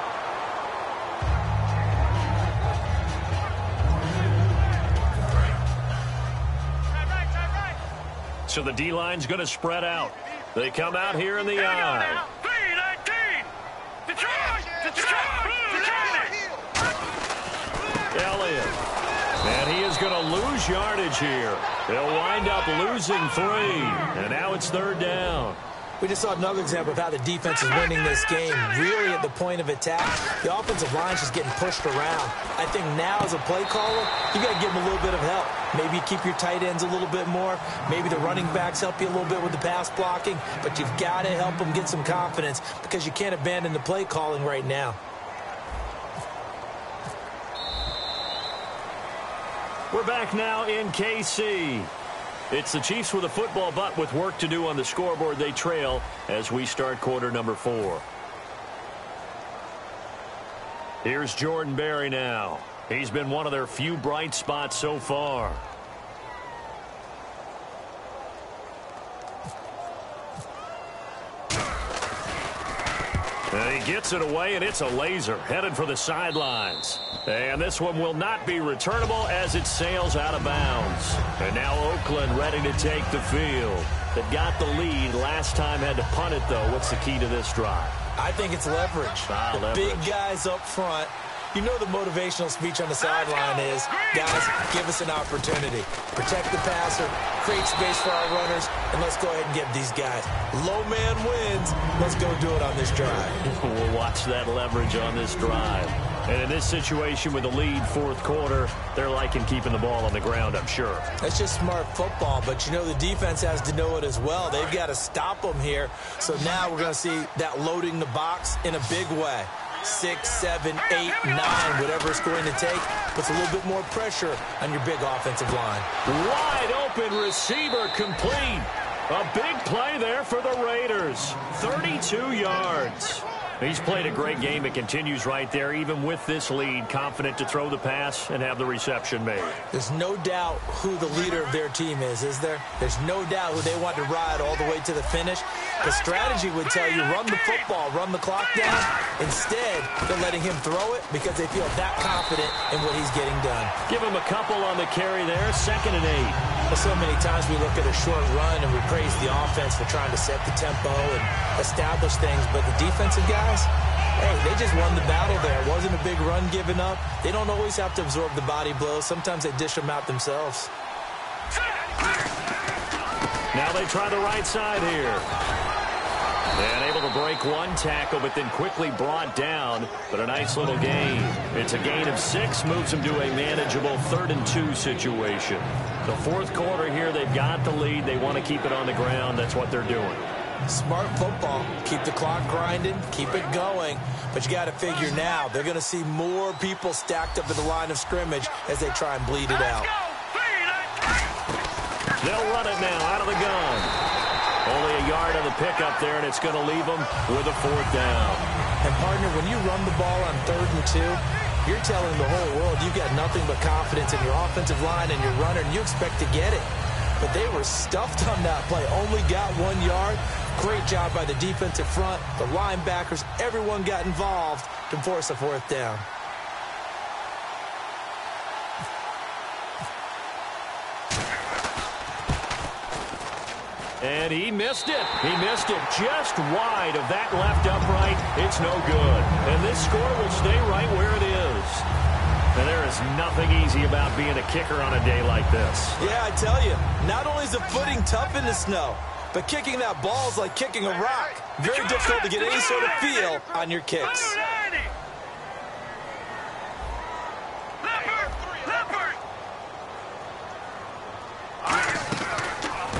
B: So the D-line's going to spread out. They come out here in the eye.
D: 3-19.
B: Elliott. And he is going to lose yardage here. They'll wind up losing 3. And now it's third down.
C: We just saw another example of how the defense is winning this game. Really at the point of attack, the offensive line's just getting pushed around. I think now as a play caller, you got to give them a little bit of help. Maybe keep your tight ends a little bit more. Maybe the running backs help you a little bit with the pass blocking. But you've got to help them get some confidence because you can't abandon the play calling right now.
B: We're back now in KC. It's the Chiefs with a football, but with work to do on the scoreboard, they trail as we start quarter number 4. Here's Jordan Berry now. He's been one of their few bright spots so far. And he gets it away, and it's a laser headed for the sidelines. And this one will not be returnable as it sails out of bounds. And now Oakland ready to take the field. They've got the lead. Last time had to punt it, though. What's the key to this drive?
C: I think it's leverage. Big guys up front. You know the motivational speech on the sideline is, guys, give us an opportunity. Protect the passer, create space for our runners, and let's go ahead and get these guys. Low man wins. Let's go do it on this drive.
B: We'll watch that leverage on this drive. And in this situation with the lead fourth quarter, they're liking keeping the ball on the ground, I'm sure.
C: That's just smart football, but you know the defense has to know it as well. They've got to stop them here. So now we're going to see that loading the box in a big way. 6, 7, 8, 9, whatever it's going to take, puts a little bit more pressure on your big offensive line.
B: Wide open receiver complete. A big play there for the Raiders. 32 yards. He's played a great game. It continues right there, even with this lead, confident to throw the pass and have the reception made.
C: There's no doubt who the leader of their team is there? There's no doubt who they want to ride all the way to the finish. The strategy would tell you run the football, run the clock down. Instead, they're letting him throw it because they feel that confident in what he's getting done.
B: Give him a couple on the carry there, 2nd and 8.
C: Well, so many times we look at a short run and we praise the offense for trying to set the tempo and establish things, but the defensive guys, hey, they just won the battle there. It wasn't a big run given up. They don't always have to absorb the body blows. Sometimes they dish them out themselves.
B: Now they try the right side here. And able to break one tackle, but then quickly brought down. But a nice little gain. It's a gain of 6, moves them to a manageable 3rd and 2 situation. The fourth quarter here, they've got the lead. They want to keep it on the ground. That's what they're doing.
C: Smart football. Keep the clock grinding. Keep it going. But you got to figure now, they're going to see more people stacked up at the line of scrimmage as they try and bleed it out.
B: They'll run it now out of the gun. Only a yard on the pickup there, and it's going to leave them with a 4th down.
C: And, partner, when you run the ball on 3rd and 2, you're telling the whole world you've got nothing but confidence in your offensive line and your runner, and you expect to get it. But they were stuffed on that play. Only got 1 yard. Great job by the defensive front. The linebackers, everyone got involved to force a 4th down.
B: And he missed it. He missed it just wide of that left upright. It's no good. And this score will stay right where it is. And there is nothing easy about being a kicker on a day like this.
C: Yeah, I tell you, not only is the footing tough in the snow, but kicking that ball is like kicking a rock. Very difficult to get any sort of feel on your kicks.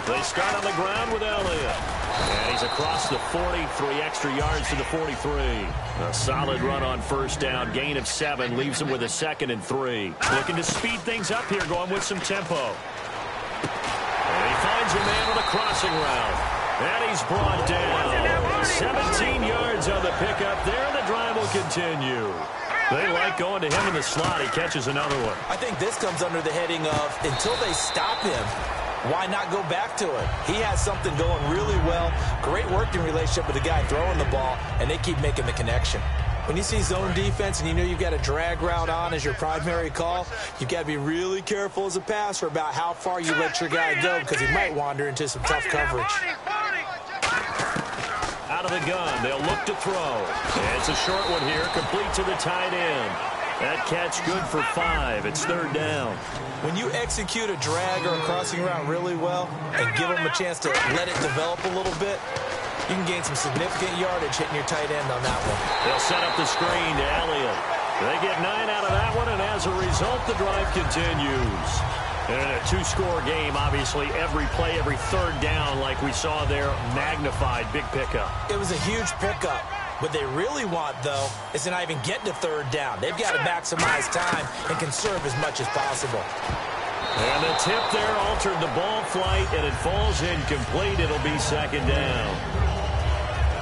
B: They start on the ground with Elliott. And he's across the 40, 3 extra yards to the 43. A solid run on first down, gain of 7, leaves him with a 2nd and 3. Looking to speed things up here, going with some tempo. And he finds a man on a crossing route. And he's brought down. 17 yards on the pickup there, and the drive will continue. They like going to him in the slot. He catches another one.
C: I think this comes under the heading of, until they stop him, why not go back to it? He has something going really well. Great working relationship with the guy throwing the ball, and they keep making the connection. When you see zone defense and you know you've got a drag route on as your primary call, you've got to be really careful as a passer about how far you let your guy go, because he might wander into some tough coverage.
B: Out of the gun, they'll look to throw. It's a short one here, complete to the tight end. That catch good for 5. It's 3rd down.
C: When you execute a drag or a crossing route really well and give them a chance to let it develop a little bit, you can gain some significant yardage hitting your tight end on that one.
B: They'll set up the screen to Elliott. They get 9 out of that one, and as a result, the drive continues. And in a 2-score game, obviously, every play, every 3rd down, like we saw there, magnified, big pickup.
C: It was a huge pickup. What they really want, though, is to not even get to 3rd down. They've got to maximize time and conserve as much as possible.
B: And the tip there altered the ball flight, and it falls incomplete. It'll be 2nd down.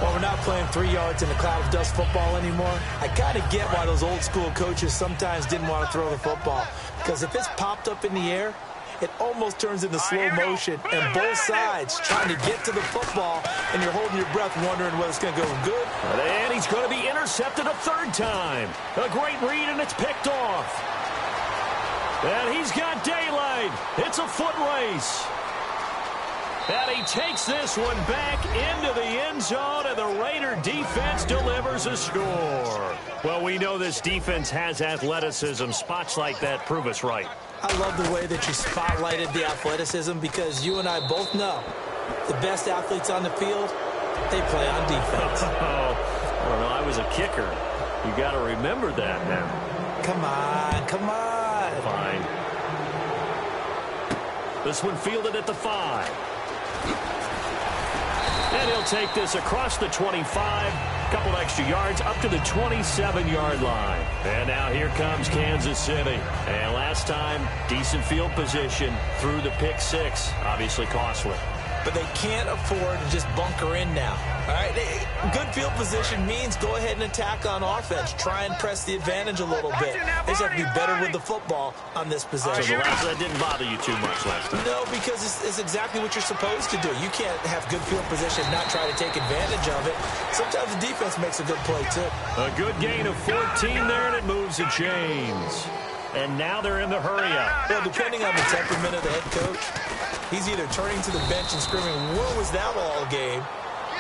C: Well, we're not playing 3 yards in a cloud of dust football anymore. I kind of get why those old-school coaches sometimes didn't want to throw the football, because if it's popped up in the air, it almost turns into slow motion, and both sides trying to get to the football, and you're holding your breath wondering whether it's going to go good.
B: And he's going to be intercepted a 3rd time. A great read, and it's picked off. And he's got daylight. It's a foot race. And he takes this one back into the end zone, and the Raider defense delivers a score. Well, we know this defense has athleticism. Spots like that prove us right.
C: I love the way that you spotlighted the athleticism, because you and I both know the best athletes on the field, they play on defense.
B: I don't know. I was a kicker. You got to remember that now.
C: Come on, come on.
B: Fine. This one fielded at the 5. And he'll take this across the 25. Couple extra yards up to the 27-yard line. And now here comes Kansas City. And last time, decent field position through the pick 6. Obviously costly.
C: But they can't afford to just bunker in now. All right, good field position means go ahead and attack on offense. Try and press the advantage a little bit. They just have to be better with the football on this possession.
B: So that didn't bother you too much last time?
C: No, because it's exactly what you're supposed to do. You can't have good field position and not try to take advantage of it. Sometimes the defense makes a good play, too.
B: A good gain of 14 there, and it moves the chains. And now they're in the hurry-up.
C: Well, depending on the temperament of the head coach, he's either turning to the bench and screaming, "Where was that all game?"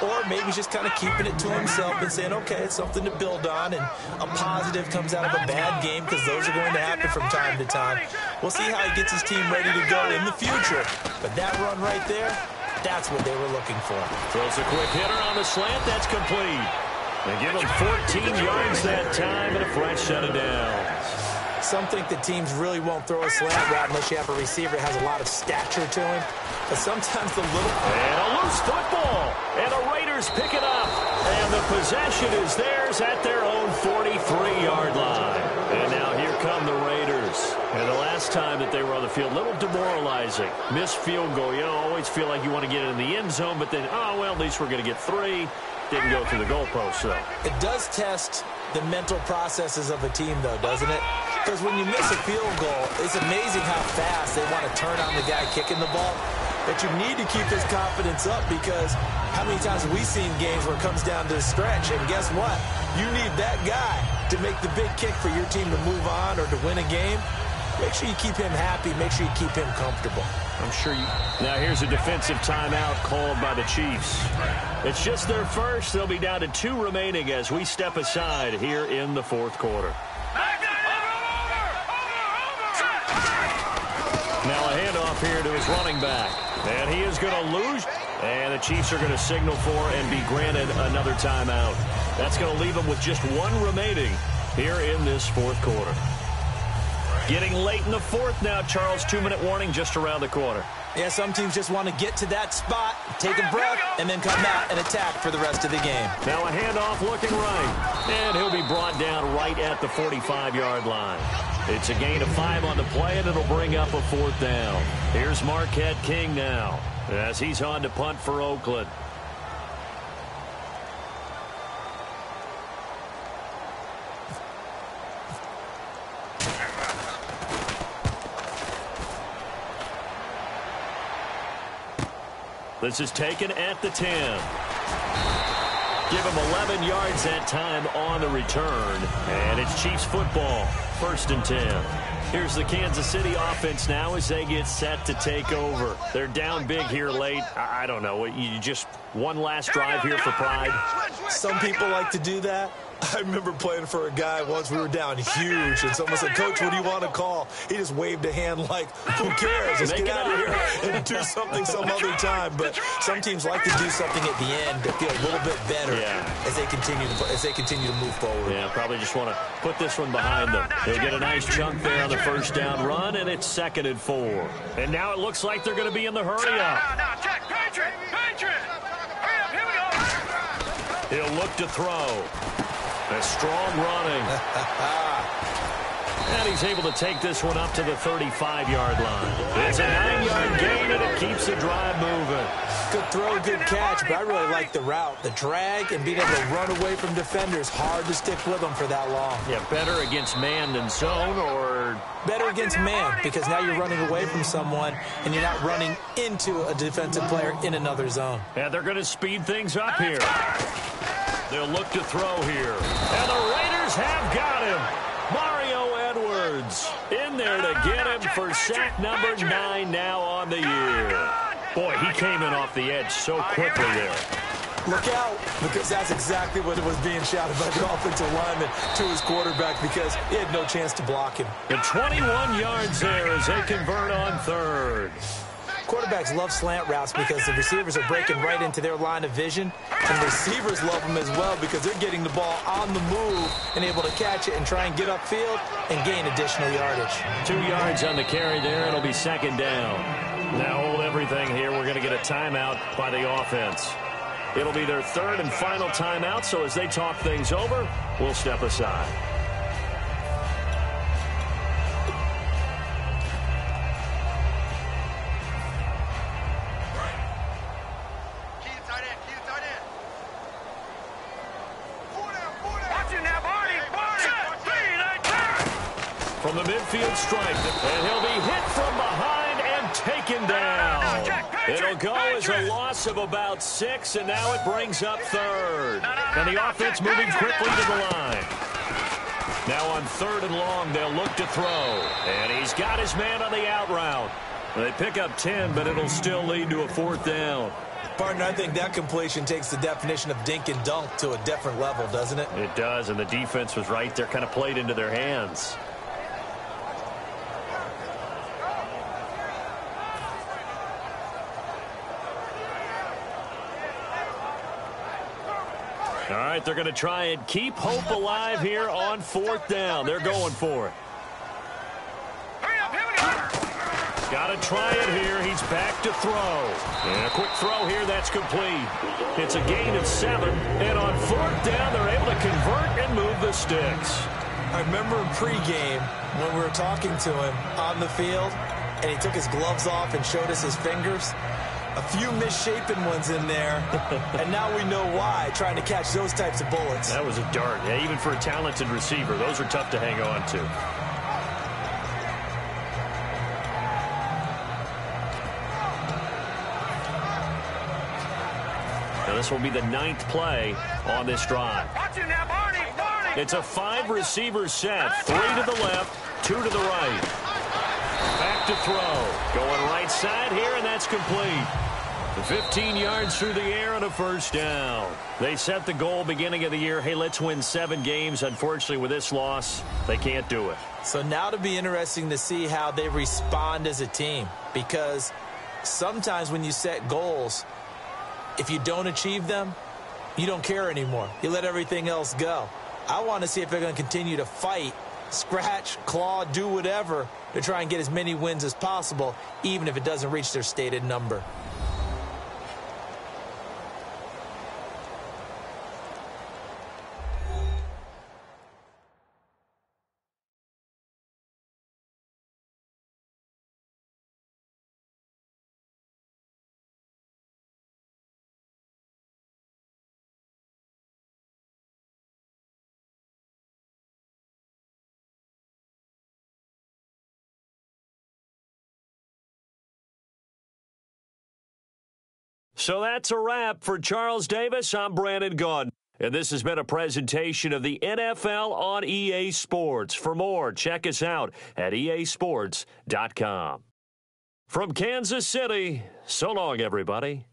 C: Or maybe he's just kind of keeping it to himself and saying, okay, it's something to build on, and a positive comes out of a bad game, because those are going to happen from time to time. We'll see how he gets his team ready to go in the future. But that run right there, that's what they were looking for.
B: Throws a quick hitter on the slant. That's complete. They give him 14 yards that time and a fresh set of downs.
C: Some think that teams really won't throw a slant route unless you have a receiver that has a lot of stature to him. But sometimes the little...
B: And a loose football. And the Raiders pick it up. And the possession is theirs at their own 43-yard line. And now here come the Raiders. And the last time that they were on the field, a little demoralizing. Missed field goal. You always feel like you want to get it in the end zone, but then, oh, well, at least we're going to get 3. Didn't go through the goalpost, though.
C: It does test the mental processes of a team, though, doesn't it? Because when you miss a field goal, it's amazing how fast they want to turn on the guy kicking the ball. But you need to keep his confidence up, because how many times have we seen games where it comes down to the stretch, and guess what? You need that guy to make the big kick for your team to move on or to win a game. Make sure you keep him happy. Make sure you keep him comfortable.
B: I'm sure you... Now here's a defensive timeout called by the Chiefs. It's just their first. They'll be down to 2 remaining as we step aside here in the 4th quarter. Now a handoff here to his running back. And he is going to lose. And the Chiefs are going to signal for and be granted another timeout. That's going to leave them with just 1 remaining here in this 4th quarter. Getting late in the 4th now, Charles. 2-minute warning just around the corner.
C: Yeah, some teams just want to get to that spot, take a breath, and then come out and attack for the rest of the game.
B: Now a handoff looking right. And he'll be brought down right at the 45-yard line. It's a gain of 5 on the play, and it'll bring up a 4th down. Here's Marquette King now as he's on to punt for Oakland. This is taken at the 10. Give him 11 yards that time on the return. And it's Chiefs football, 1st and 10. Here's the Kansas City offense now as they get set to take over. They're down big here late. I don't know. You just one last drive here for pride.
C: Some people like to do that. I remember playing for a guy once. We were down huge, and someone said, "Coach, what do you want to call?" He just waved a hand like, "Who cares? Let's get out of here and do something some other time." But some teams like to do something at the end to feel a little bit better as they continue to move forward.
B: Yeah, probably just want to put this one behind them. They'll get a nice chunk there on the 1st down run, and it's 2nd and 4. And now it looks like they're going to be in the hurry up.
D: Now, check, Patriot! Hurry up, here we go!
B: He'll look to throw. A strong running. And he's able to take this one up to the 35-yard line. It's a 9-yard gain, and it keeps the drive moving.
C: Good throw, good catch, but I really like the route. The drag and being able to run away from defenders. Hard to stick with them for that long.
B: Yeah, better against man than zone, or...
C: Better against man, because now you're running away from someone, and you're not running into a defensive player in another zone.
B: Yeah, they're going to speed things up here. They'll look to throw here. And the Raiders have got him. Mario Edwards in there to get him for sack number 9 now on the year. Boy, he came in off the edge so quickly there.
C: Look out, because that's exactly what was being shouted by the offensive lineman to his quarterback, because he had no chance to block him.
B: The 21 yards there as they convert on 3rd.
C: Quarterbacks love slant routes because the receivers are breaking right into their line of vision, and receivers love them as well because they're getting the ball on the move and able to catch it and try and get upfield and gain additional yardage.
B: 2 yards on the carry there. It'll be 2nd down. Now hold everything here. We're going to get a timeout by the offense. It'll be their 3rd and final timeout, so as they talk things over, we'll step aside. From the midfield stripe, and he'll be hit from behind and taken down. It'll go as a loss of about 6, and now it brings up 3rd. And the offense moving quickly to the line. Now on 3rd and long, they'll look to throw. And he's got his man on the out route. They pick up 10, but it'll still lead to a 4th down.
C: Partner, I think that completion takes the definition of dink and dunk to a different level, doesn't it?
B: It does, and the defense was right there, kind of played into their hands. All right, they're going to try and keep hope alive here on 4th down. They're going for it. Got to try it here. He's back to throw. And a quick throw here. That's complete. It's a gain of 7. And on 4th down, they're able to convert and move the sticks.
C: I remember in pregame when we were talking to him on the field, and he took his gloves off and showed us his fingers. A few misshapen ones in there, and now we know why, trying to catch those types of bullets.
B: That was a dart. Yeah, even for a talented receiver, those are tough to hang on to. Now this will be the 9th play on this drive. It's a 5-receiver set. 3 to the left, 2 to the right. Back to throw. Going right side here, and that's complete. 15 yards through the air and a 1st down. They set the goal beginning of the year. Hey, let's win 7 games. Unfortunately, with this loss, they can't do it.
C: So now it'll be interesting to see how they respond as a team, because sometimes when you set goals, if you don't achieve them, you don't care anymore. You let everything else go. I want to see if they're going to continue to fight scratch, claw, do whatever to try and get as many wins as possible, even if it doesn't reach their stated number.
B: So that's a wrap. For Charles Davis, I'm Brandon Gunn. And this has been a presentation of the NFL on EA Sports. For more, check us out at easports.com. From Kansas City, so long, everybody.